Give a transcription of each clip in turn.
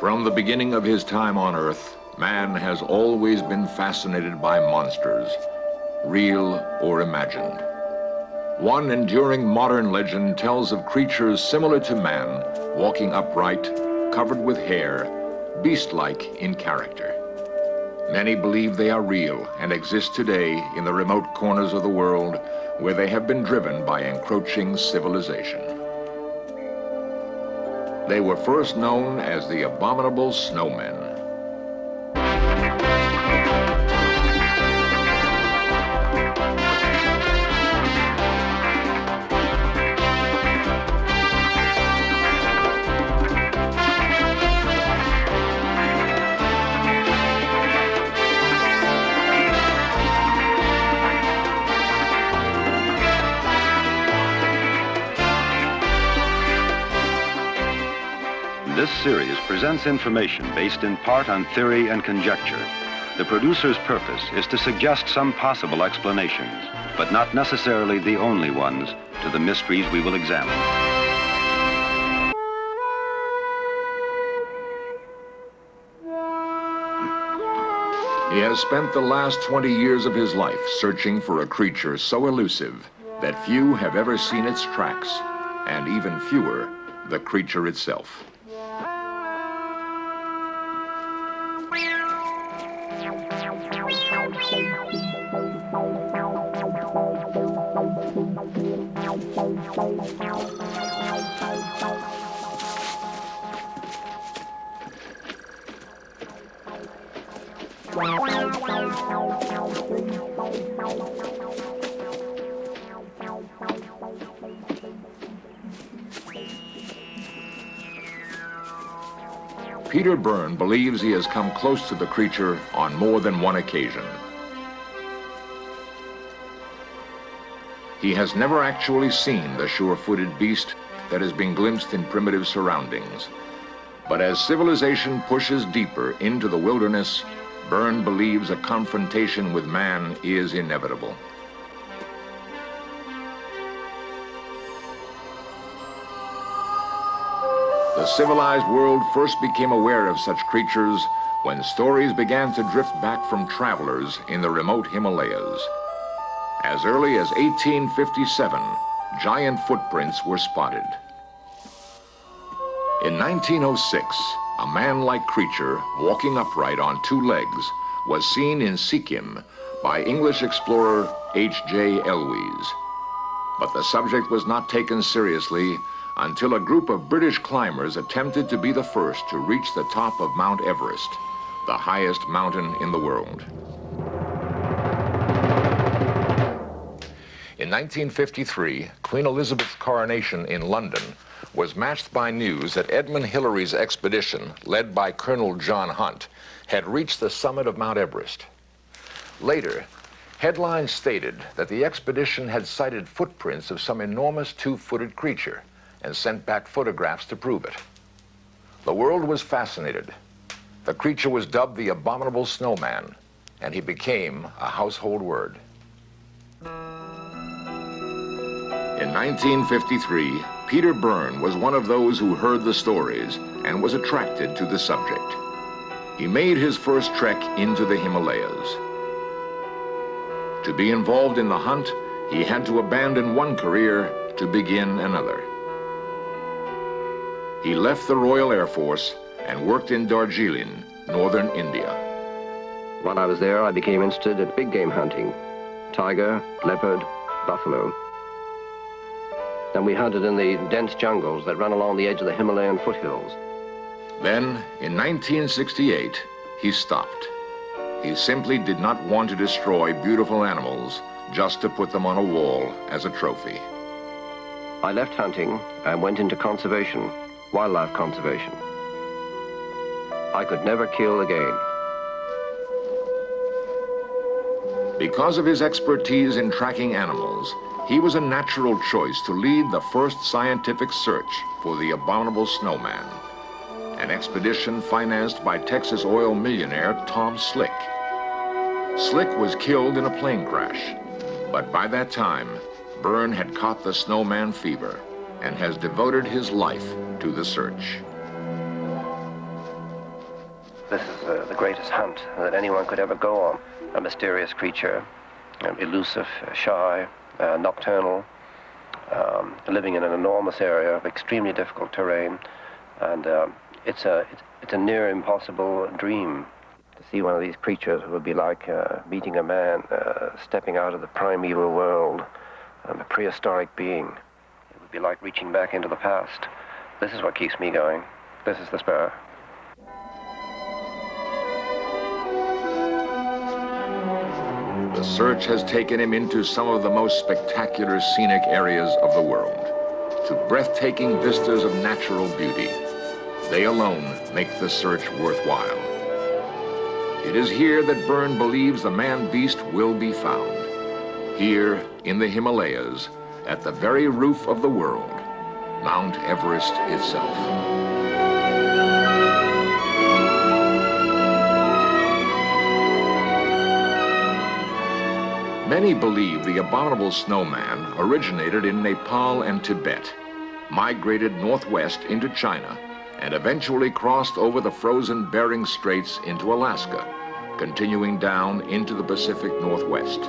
From the beginning of his time on Earth, man has always been fascinated by monsters, real or imagined. One enduring modern legend tells of creatures similar to man, walking upright, covered with hair, beast-like in character. Many believe they are real and exist today in the remote corners of the world where they have been driven by encroaching civilization. They were first known as the Abominable Snowmen. This series presents information based in part on theory and conjecture. The producer's purpose is to suggest some possible explanations, but not necessarily the only ones, to the mysteries we will examine. He has spent the last 20 years of his life searching for a creature so elusive that few have ever seen its tracks, and even fewer, the creature itself. Peter Byrne believes he has come close to the creature on more than one occasion. He has never actually seen the sure-footed beast that has been glimpsed in primitive surroundings. But as civilization pushes deeper into the wilderness, Byrne believes a confrontation with man is inevitable. The civilized world first became aware of such creatures when stories began to drift back from travelers in the remote Himalayas. As early as 1857, giant footprints were spotted. In 1906, a man-like creature walking upright on two legs was seen in Sikkim by English explorer H.J. Elwes. But the subject was not taken seriously until a group of British climbers attempted to be the first to reach the top of Mount Everest, the highest mountain in the world. In 1953, Queen Elizabeth's coronation in London was matched by news that Edmund Hillary's expedition, led by Colonel John Hunt, had reached the summit of Mount Everest. Later, headlines stated that the expedition had sighted footprints of some enormous two-footed creature and sent back photographs to prove it. The world was fascinated. The creature was dubbed the Abominable Snowman, and he became a household word. In 1953, Peter Byrne was one of those who heard the stories and was attracted to the subject. He made his first trek into the Himalayas. To be involved in the hunt, he had to abandon one career to begin another. He left the Royal Air Force and worked in Darjeeling, northern India. While I was there, I became interested in big game hunting: tiger, leopard, buffalo. Then we hunted in the dense jungles that run along the edge of the Himalayan foothills. Then, in 1968, he stopped. He simply did not want to destroy beautiful animals just to put them on a wall as a trophy. I left hunting and went into conservation, wildlife conservation. I could never kill again. Because of his expertise in tracking animals, he was a natural choice to lead the first scientific search for the Abominable Snowman, an expedition financed by Texas oil millionaire Tom Slick. Slick was killed in a plane crash, but by that time, Byrne had caught the snowman fever and has devoted his life to the search. This is the greatest hunt that anyone could ever go on. A mysterious creature, elusive, shy, nocturnal, living in an enormous area of extremely difficult terrain, and it's a near impossible dream. To see one of these creatures would be like meeting a man stepping out of the primeval world, a prehistoric being. It would be like reaching back into the past. This is what keeps me going. This is the spur. The search has taken him into some of the most spectacular scenic areas of the world, to breathtaking vistas of natural beauty. They alone make the search worthwhile. It is here that Byrne believes the man-beast will be found. Here in the Himalayas, at the very roof of the world, Mount Everest itself. Many believe the abominable snowman originated in Nepal and Tibet, migrated northwest into China, and eventually crossed over the frozen Bering Straits into Alaska, continuing down into the Pacific Northwest.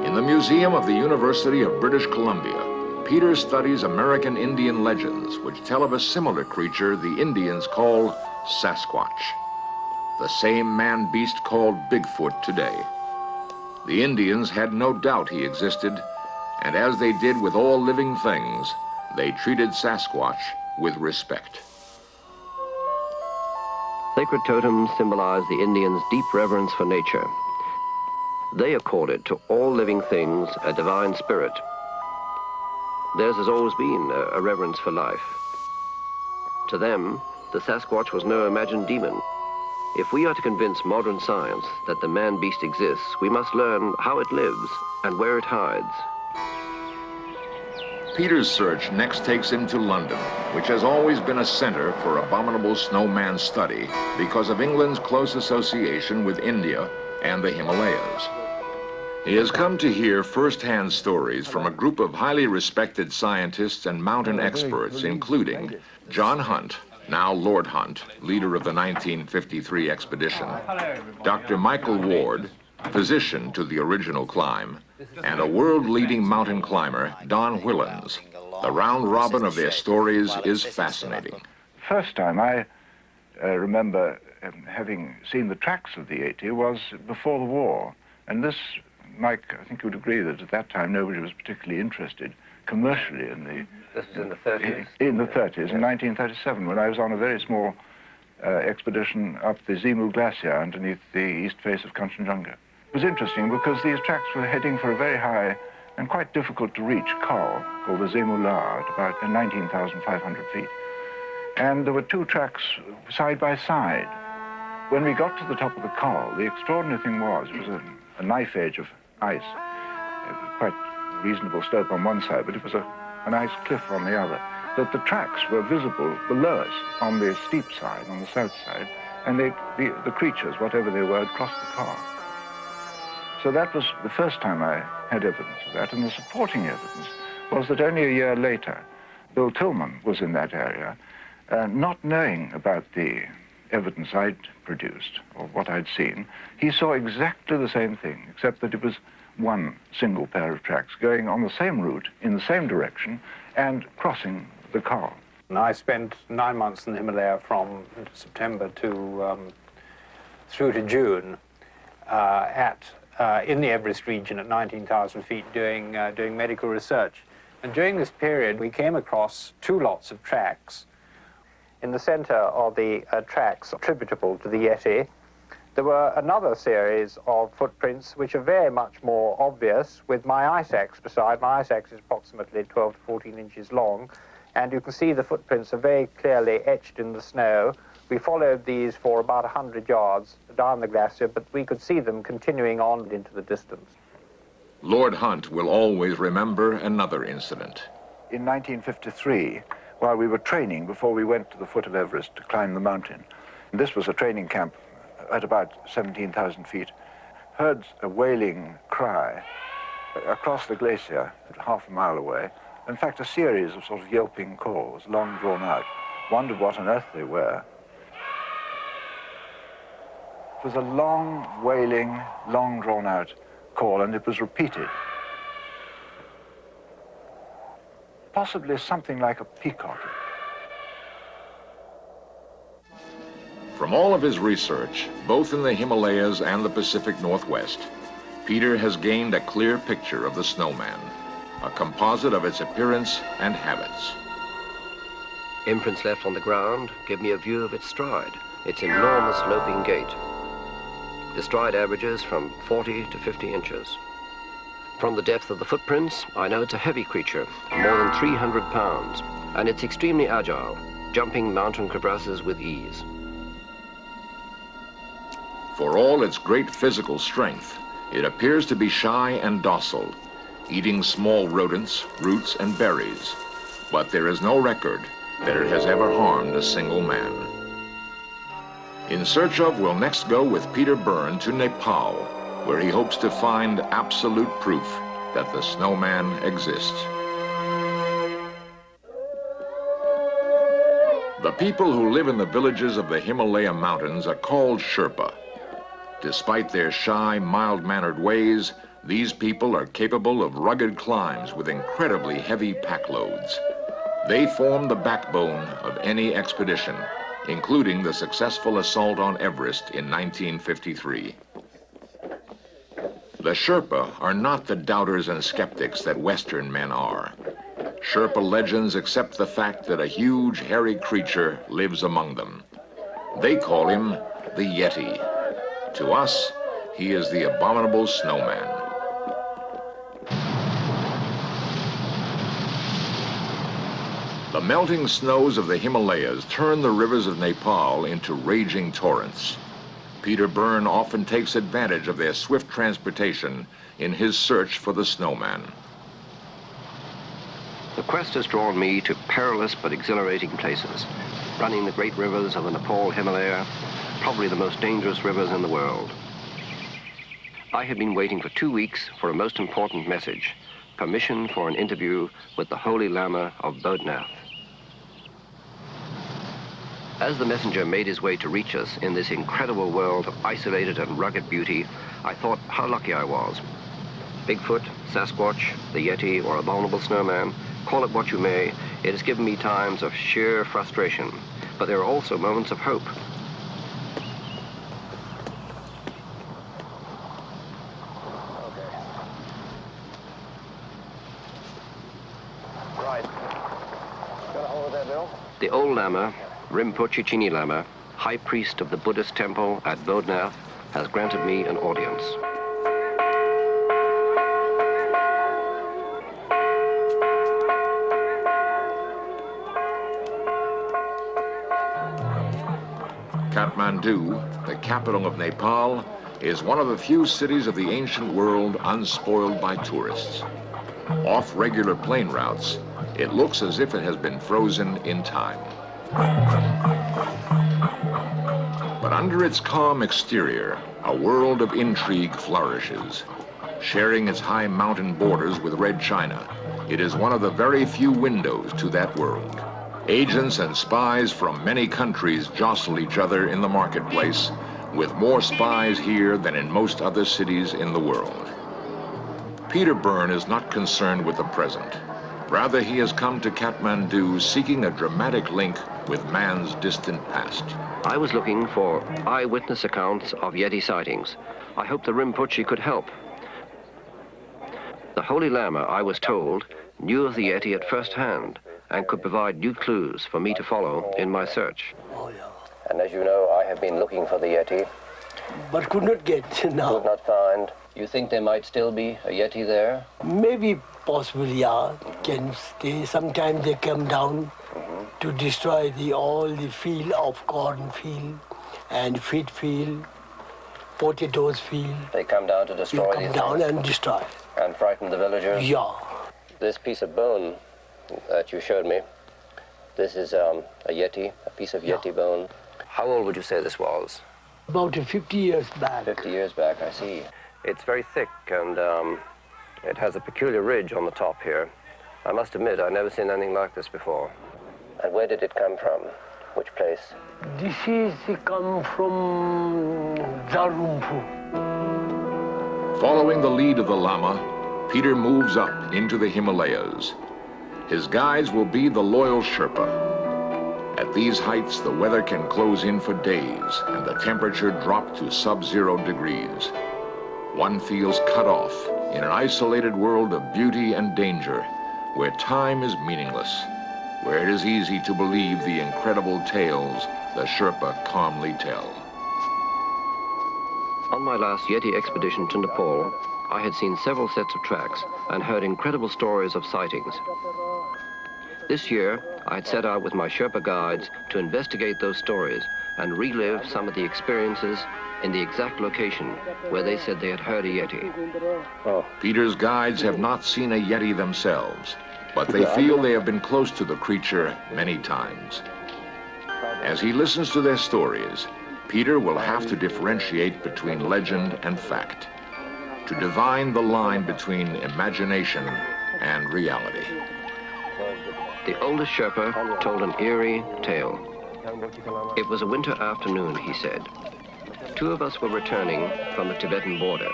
In the Museum of the University of British Columbia, Peter studies American Indian legends which tell of a similar creature the Indians call Sasquatch, the same man-beast called Bigfoot today. The Indians had no doubt he existed, and as they did with all living things, they treated Sasquatch with respect. Sacred totems symbolize the Indians' deep reverence for nature. They accorded to all living things a divine spirit. Theirs has always been a reverence for life. To them, the Sasquatch was no imagined demon. If we are to convince modern science that the man-beast exists, we must learn how it lives and where it hides. Peter's search next takes him to London, which has always been a center for abominable snowman study because of England's close association with India and the Himalayas. He has come to hear first-hand stories from a group of highly respected scientists and mountain experts, including John Hunt, now Lord Hunt, leader of the 1953 expedition, Dr. Michael Ward, physician to the original climb, and a world-leading mountain climber, Don Whillans. The round robin of their stories is fascinating. First time I remember having seen the tracks of the Yeti was before the war. And this, Mike, I think you would agree that at that time nobody was particularly interested commercially in the... This is in the 30s? In the 30s, in 1937, when I was on a very small expedition up the Zimu Glacier underneath the east face of Kanchenjunga. It was interesting because these tracks were heading for a very high and quite difficult to reach col called the Zimu La at about 19,500 feet. And there were two tracks side by side. When we got to the top of the col, the extraordinary thing was, it was a knife edge of ice. It was quite reasonable slope on one side, but it was an ice cliff on the other, that the tracks were visible below us on the steep side, on the south side, and the creatures, whatever they were, had crossed the car. So that was the first time I had evidence of that, and the supporting evidence was that only a year later, Bill Tillman was in that area, not knowing about the evidence I'd produced, or what I'd seen. He saw exactly the same thing, except that it was one single pair of tracks going on the same route, in the same direction, and crossing the col. I spent 9 months in the Himalaya from September to through to June in the Everest region at 19,000 feet doing medical research. And during this period, we came across two lots of tracks. In the center are the tracks attributable to the Yeti. There were another series of footprints which are very much more obvious with my ice axe beside. My ice axe is approximately 12 to 14 inches long, and you can see the footprints are very clearly etched in the snow. We followed these for about 100 yards down the glacier, but we could see them continuing on into the distance. Lord Hunt will always remember another incident. In 1953, while we were training before we went to the foot of Everest to climb the mountain, and this was a training camp at about 17,000 feet, heard a wailing cry across the glacier at half a mile away. In fact, a series of sort of yelping calls, long drawn out. Wondered what on earth they were. was a long, wailing, long drawn-out call, and it was repeated. Possibly something like a peacock. From all of his research, both in the Himalayas and the Pacific Northwest, Peter has gained a clear picture of the snowman, a composite of its appearance and habits. Imprints left on the ground give me a view of its stride, its enormous loping gait. The stride averages from 40 to 50 inches. From the depth of the footprints, I know it's a heavy creature, more than 300 pounds, and it's extremely agile, jumping mountain crevasses with ease. For all its great physical strength, it appears to be shy and docile, eating small rodents, roots, and berries. But there is no record that it has ever harmed a single man. In Search Of will next go with Peter Byrne to Nepal, where he hopes to find absolute proof that the snowman exists. The people who live in the villages of the Himalaya mountains are called Sherpa. Despite their shy, mild-mannered ways, these people are capable of rugged climbs with incredibly heavy pack loads. They form the backbone of any expedition, including the successful assault on Everest in 1953. The Sherpa are not the doubters and skeptics that Western men are. Sherpa legends accept the fact that a huge, hairy creature lives among them. They call him the Yeti. To us, he is the Abominable Snowman. The melting snows of the Himalayas turn the rivers of Nepal into raging torrents. Peter Byrne often takes advantage of their swift transportation in his search for the snowman. The quest has drawn me to perilous but exhilarating places, running the great rivers of the Nepal Himalaya, probably the most dangerous rivers in the world. I had been waiting for 2 weeks for a most important message, permission for an interview with the Holy Lama of Bodhnath. As the messenger made his way to reach us in this incredible world of isolated and rugged beauty, I thought how lucky I was. Bigfoot, Sasquatch, the Yeti, or Abominable Snowman, call it what you may, it has given me times of sheer frustration, but there are also moments of hope. Right. Got a hold of that, Bill? The old Lama, Rinpoche Chini Lama, high priest of the Buddhist temple at Bodhnath, has granted me an audience. Kathmandu, the capital of Nepal, is one of the few cities of the ancient world unspoiled by tourists. Off regular plane routes, it looks as if it has been frozen in time. But under its calm exterior, a world of intrigue flourishes. Sharing its high mountain borders with Red China, it is one of the very few windows to that world. Agents and spies from many countries jostle each other in the marketplace, with more spies here than in most other cities in the world. Peter Byrne is not concerned with the present. Rather, he has come to Kathmandu seeking a dramatic link with man's distant past. I was looking for eyewitness accounts of Yeti sightings. I hoped the Rinpoche could help. The Holy Lama, I was told, knew of the Yeti at first hand and could provide new clues for me to follow in my search. Oh, yeah. And as you know, I have been looking for the Yeti. But could not get now. Could not find. You think there might still be a Yeti there? Maybe possible, yeah. Can stay. Sometimes they come down to destroy all the field of corn field and wheat field, potatoes field. They come down to destroy They come down and destroy. And frighten the villagers? Yeah. This piece of bone that you showed me, this is a Yeti, a piece of Yeti bone. How old would you say this was? About 50 years back. 50 years back, I see. It's very thick and it has a peculiar ridge on the top here. I must admit, I've never seen anything like this before. And where did it come from? Which place? This is come from Zarumpu. Following the lead of the Lama, Peter moves up into the Himalayas. His guides will be the loyal Sherpa. At these heights, the weather can close in for days and the temperature drop to sub-zero degrees. One feels cut off in an isolated world of beauty and danger, where time is meaningless, where it is easy to believe the incredible tales the Sherpa calmly tell. On my last Yeti expedition to Nepal, I had seen several sets of tracks and heard incredible stories of sightings. This year, I had set out with my Sherpa guides to investigate those stories and relive some of the experiences in the exact location where they said they had heard a Yeti. Peter's guides have not seen a Yeti themselves, but they feel they have been close to the creature many times. As he listens to their stories, Peter will have to differentiate between legend and fact, to divine the line between imagination and reality. The oldest Sherpa told an eerie tale. It was a winter afternoon, he said. Two of us were returning from the Tibetan border.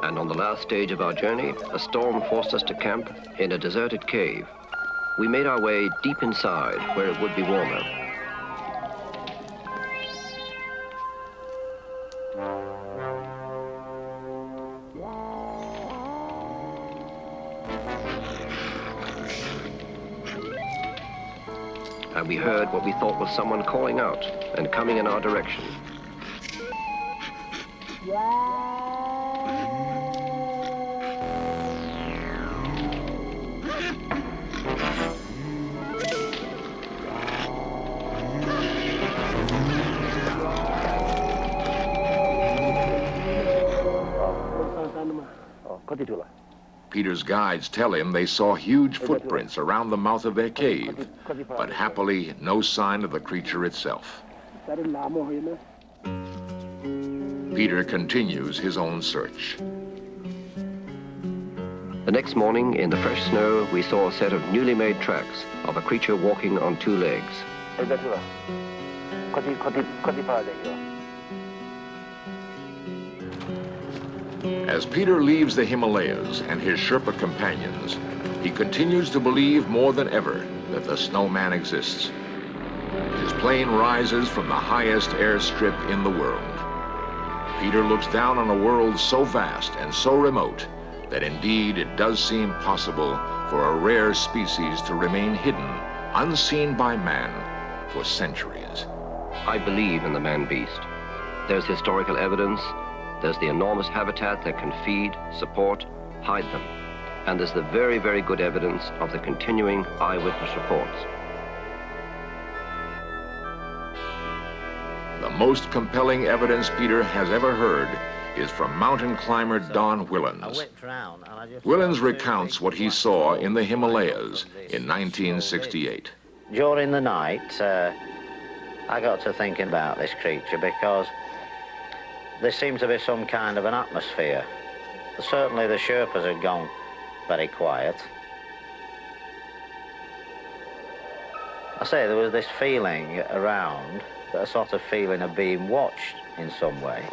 And on the last stage of our journey, a storm forced us to camp in a deserted cave. We made our way deep inside, where it would be warmer. And we heard what we thought was someone calling out and coming in our direction. Peter's guides tell him they saw huge footprints around the mouth of their cave, but happily no sign of the creature itself. Peter continues his own search. The next morning, in the fresh snow, we saw a set of newly made tracks of a creature walking on two legs. As Peter leaves the Himalayas and his Sherpa companions, he continues to believe more than ever that the snowman exists. His plane rises from the highest airstrip in the world. Peter looks down on a world so vast and so remote that indeed it does seem possible for a rare species to remain hidden, unseen by man, for centuries. I believe in the man-beast. There's historical evidence. There's the enormous habitat that can feed, support, hide them. And there's the very, very good evidence of the continuing eyewitness reports. The most compelling evidence Peter has ever heard is from mountain climber Don Whillans. Whillans recounts what he saw in the Himalayas in 1968. During the night, I got to thinking about this creature because there seemed to be some kind of an atmosphere. Certainly the Sherpas had gone very quiet. I say there was this feeling around, a sort of feeling of being watched in some way.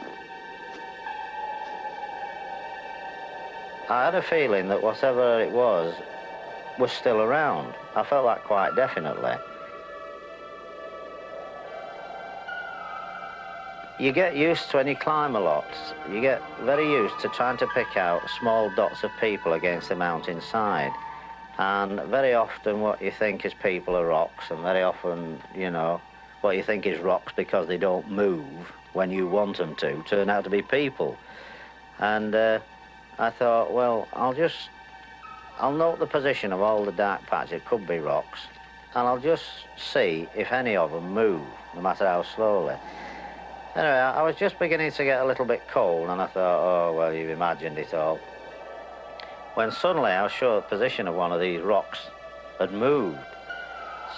I had a feeling that whatever it was still around. I felt that quite definitely. You get used to, when you climb a lot, you get very used to trying to pick out small dots of people against the mountainside. And very often what you think is people are rocks, and very often, you know, what you think is rocks because they don't move when you want them to, turn out to be people. And I thought, well, I'll note the position of all the dark patches, it could be rocks, and I'll just see if any of them move, no matter how slowly. Anyway, I was just beginning to get a little bit cold, and I thought, oh, well, you've imagined it all. When suddenly I was sure the position of one of these rocks had moved.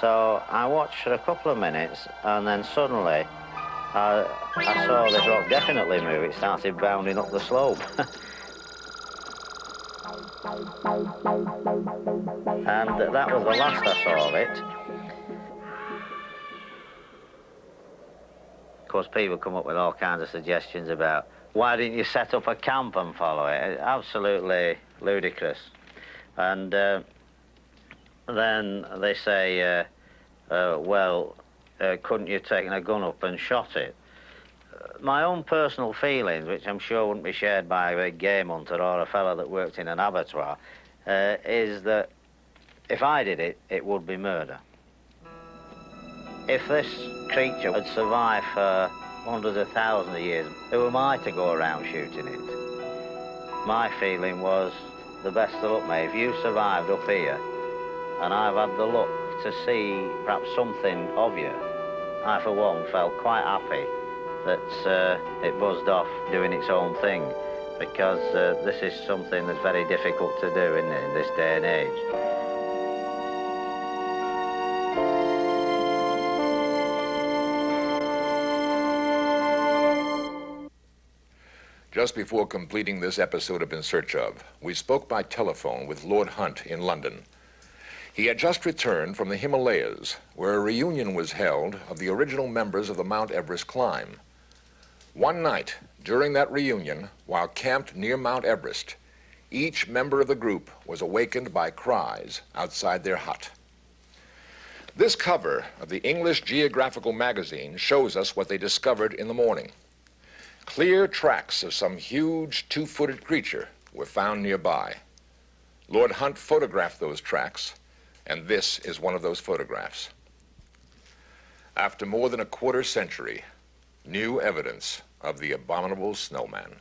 So I watched for a couple of minutes, and then suddenly I saw this rock definitely move. It started bounding up the slope. And that was the last I saw of it. course, people come up with all kinds of suggestions about why didn't you set up a camp and follow it? It's absolutely ludicrous. And then they say, well, couldn't you have taken a gun up and shot it? My own personal feelings, which I'm sure wouldn't be shared by a big game hunter or a fellow that worked in an abattoir, is that if I did it, it would be murder. If this creature had survived for hundreds of thousands of years, who am I to go around shooting it? My feeling was, the best of luck, mate. If you survived up here, and I've had the luck to see perhaps something of you, I, for one, felt quite happy that it buzzed off doing its own thing, because this is something that's very difficult to do, isn't it, in this day and age. Just before completing this episode of In Search Of, we spoke by telephone with Lord Hunt in London. He had just returned from the Himalayas, where a reunion was held of the original members of the Mount Everest climb. One night, during that reunion, while camped near Mount Everest, each member of the group was awakened by cries outside their hut. This cover of the English Geographical magazine shows us what they discovered in the morning. Clear tracks of some huge two-footed creature were found nearby. Lord Hunt photographed those tracks, and this is one of those photographs. After more than a quarter century, new evidence of the abominable snowman.